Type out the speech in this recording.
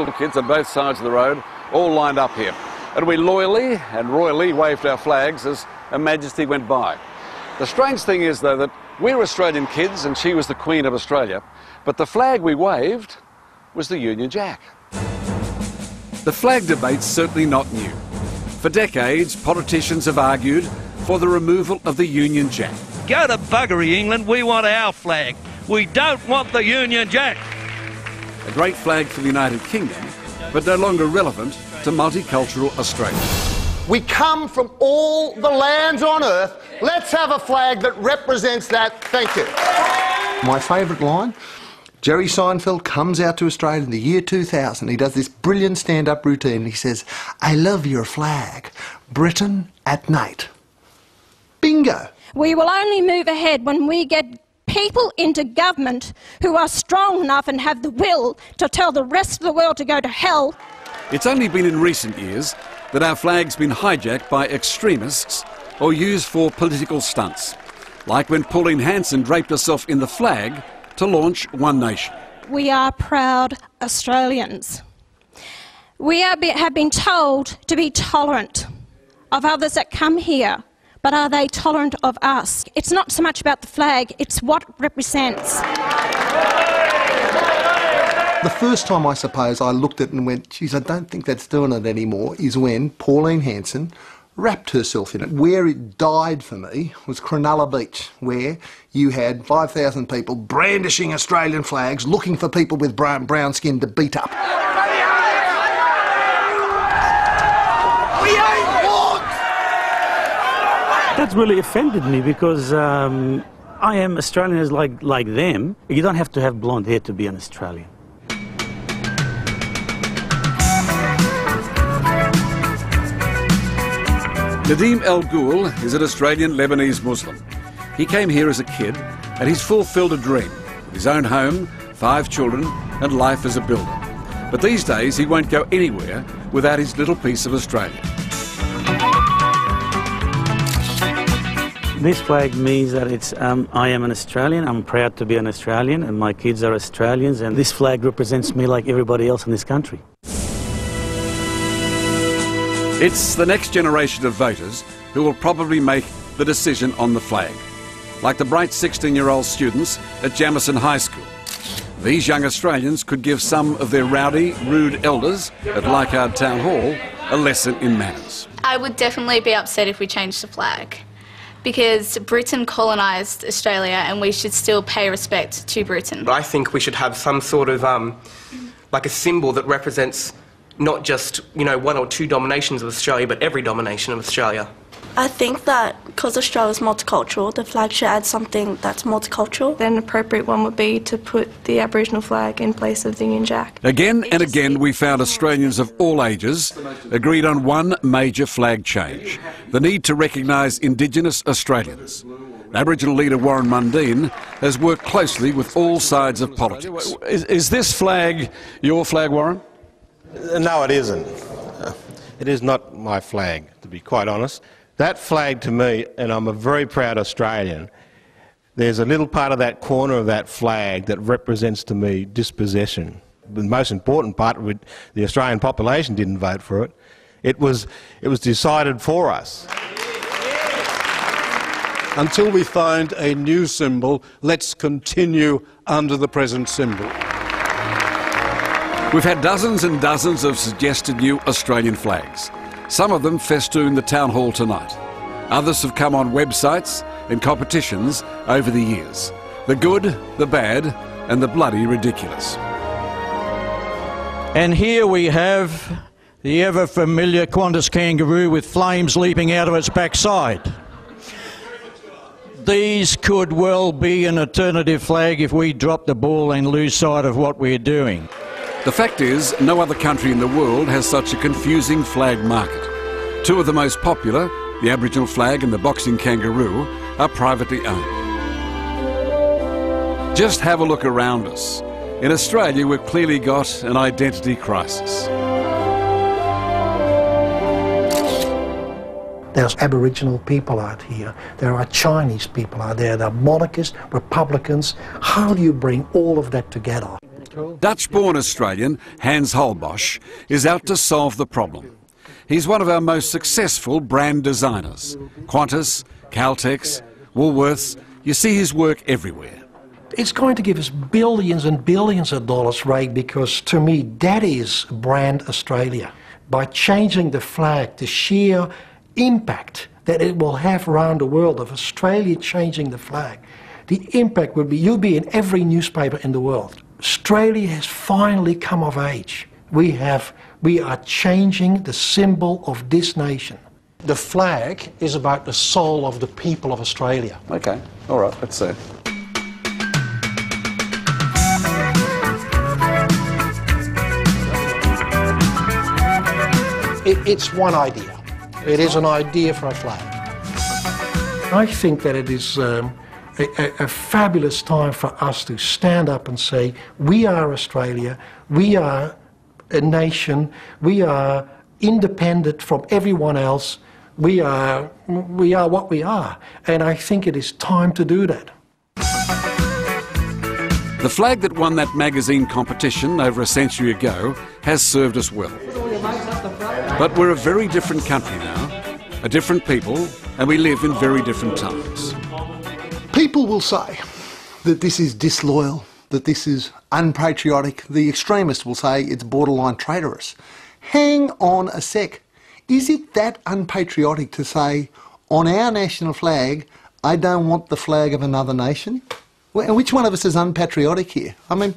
Kids on both sides of the road, all lined up here. And we loyally and royally waved our flags as Her Majesty went by. The strange thing is, though, that we're Australian kids and she was the Queen of Australia, but the flag we waved was the Union Jack. The flag debate's certainly not new. For decades, politicians have argued for the removal of the Union Jack. Go to buggery, England. We want our flag. We don't want the Union Jack. A great flag for the United Kingdom, but no longer relevant to multicultural Australia. We come from all the lands on earth. Let's have a flag that represents that. Thank you. My favourite line, Jerry Seinfeld comes out to Australia in the year 2000. He does this brilliant stand-up routine. He says, "I love your flag. Britain at night." Bingo. We will only move ahead when we get people into government who are strong enough and have the will to tell the rest of the world to go to hell. It's only been in recent years that our flag's been hijacked by extremists or used for political stunts, like when Pauline Hanson draped herself in the flag to launch One Nation. We are proud Australians. We have been told to be tolerant of others that come here, but are they tolerant of us? It's not so much about the flag, it's what it represents. The first time, I suppose, I looked at it and went, geez, I don't think that's doing it anymore, is when Pauline Hanson wrapped herself in it. Where it died for me was Cronulla Beach, where you had 5,000 people brandishing Australian flags, looking for people with brown skin to beat up. That's really offended me because I am Australian like them. You don't have to have blonde hair to be an Australian. Nadim El Ghoul is an Australian Lebanese Muslim. He came here as a kid and he's fulfilled a dream with his own home, 5 children and life as a builder. But these days he won't go anywhere without his little piece of Australia. This flag means that it's I am an Australian, I'm proud to be an Australian, and my kids are Australians, and this flag represents me like everybody else in this country. It's the next generation of voters who will probably make the decision on the flag, like the bright 16-year-old students at Jamison High School. These young Australians could give some of their rowdy, rude elders at Leichhardt Town Hall a lesson in manners. I would definitely be upset if we changed the flag, because Britain colonised Australia and we should still pay respect to Britain. I think we should have some sort of, like a symbol that represents not just, you know, 1 or 2 dominations of Australia, but every domination of Australia. I think that because Australia is multicultural, the flag should add something that's multicultural. Then an appropriate one would be to put the Aboriginal flag in place of the Union Jack. Again and again we found Australians of all ages agreed on one major flag change: the need to recognise Indigenous Australians. Aboriginal leader Warren Mundine has worked closely with all sides of politics. Is this flag your flag, Warren? No, it isn't. It is not my flag, to be quite honest. That flag to me, and I'm a very proud Australian, there's a little part of that corner of that flag that represents to me dispossession. The most important part, the Australian population didn't vote for it. It was decided for us. Until we find a new symbol, let's continue under the present symbol. We've had dozens and dozens of suggested new Australian flags. Some of them festoon the town hall tonight. Others have come on websites and competitions over the years. The good, the bad, and the bloody ridiculous. And here we have the ever-familiar Qantas kangaroo with flames leaping out of its backside. These could well be an alternative flag if we drop the ball and lose sight of what we're doing. The fact is, no other country in the world has such a confusing flag market. 2 of the most popular, the Aboriginal flag and the boxing kangaroo, are privately owned. Just have a look around us. In Australia, we've clearly got an identity crisis. There's Aboriginal people out here, there are Chinese people out there, there are monarchists, Republicans. How do you bring all of that together? Dutch-born Australian Hans Holbosch is out to solve the problem. He's one of our most successful brand designers. Qantas, Caltex, Woolworths, you see his work everywhere. It's going to give us billions and billions of dollars, Ray, because to me that is brand Australia. By changing the flag, the sheer impact that it will have around the world of Australia changing the flag, the impact will be, you'll be in every newspaper in the world. Australia has finally come of age. We are changing the symbol of this nation. The flag is about the soul of the people of Australia. Okay, all right, let's see. It's one idea. It is an idea for a flag. I think that it is a fabulous time for us to stand up and say, we are Australia, we are a nation, we are independent from everyone else, we are what we are. And I think it is time to do that. The flag that won that magazine competition over a century ago has served us well. But we're a very different country now, a different people, and we live in very different times. People will say that this is disloyal, that this is unpatriotic. The extremists will say it's borderline traitorous. Hang on a sec. Is it that unpatriotic to say, on our national flag, I don't want the flag of another nation? Which one of us is unpatriotic here? I mean,